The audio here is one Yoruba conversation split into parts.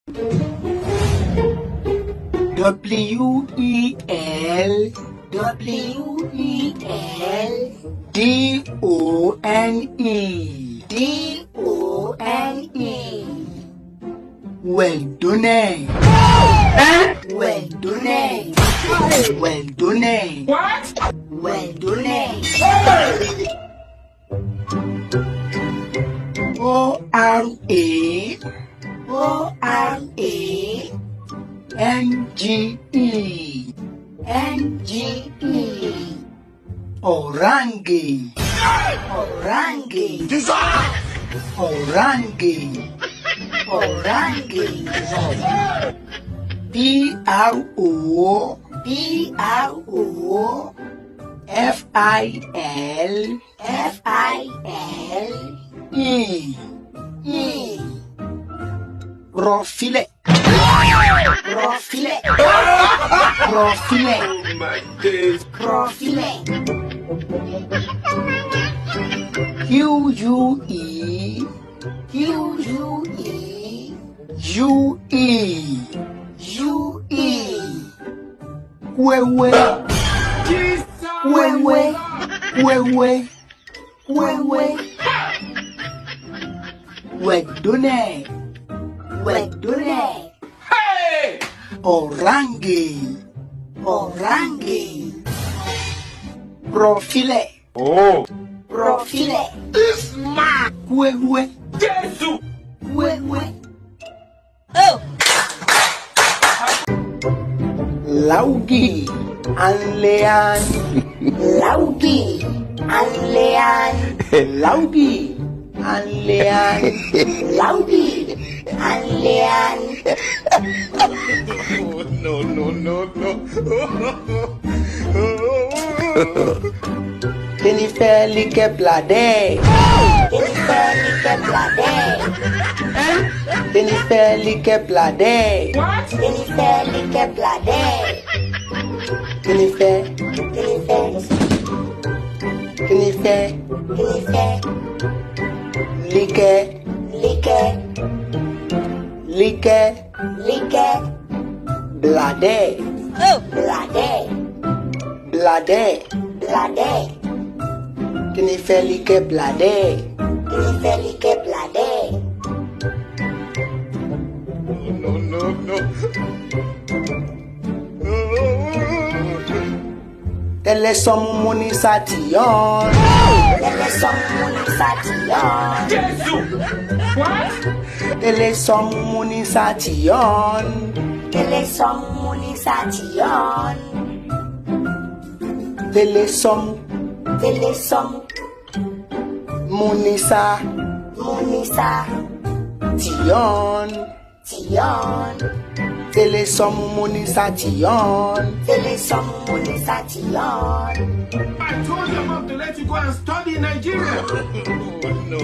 W-E-L D-O-N-E Well done. Well done. Well done. What? Well done. O-R-A N-G-E Orange. Orange. Orange. Orange. P-R-O-F-I-L-E Profile. Profile. Profile. Oh my days. Profile. Q-U-E Wewe. Wedone. Hey! Orange. Profile. Oh! Profile. This man! Wewe. Jesus! Oh! Laugi and Leon. Laugi and Leon. Laugi and Leon. Laugi and Leon. Oh, no. Jennifer like blade. Jennifer like blade. What? Jennifer like blade. Jennifer like blade. Oh, blade. Jennifer like blade. No. Telesom Munisation. Jesus! What? Telesom Munisation. Telesom Munisation. I told your mom to let you go and study in Nigeria. No.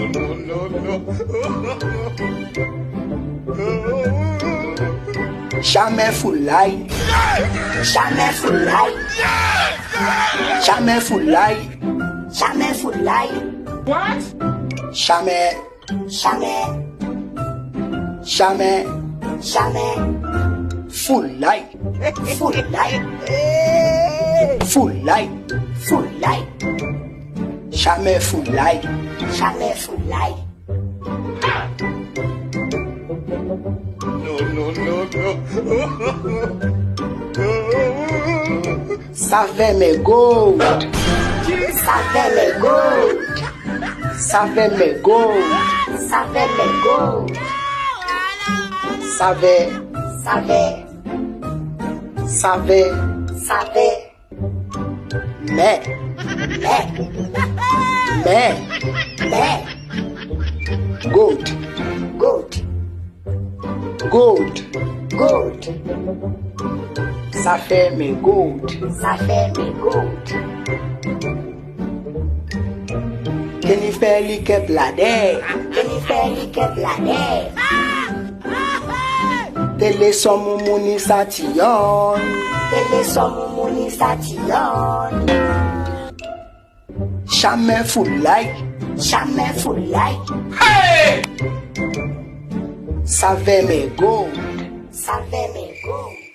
Jamais Fulai. What? Jamais. Full light. Jamais full light. No. Savait mes gold. Mais gold. Ça fait mes gold. Jennifer like blade. Telesom Munisation. Jamais full light. Hey! ça fait mes gold. Ça fait mes goûts.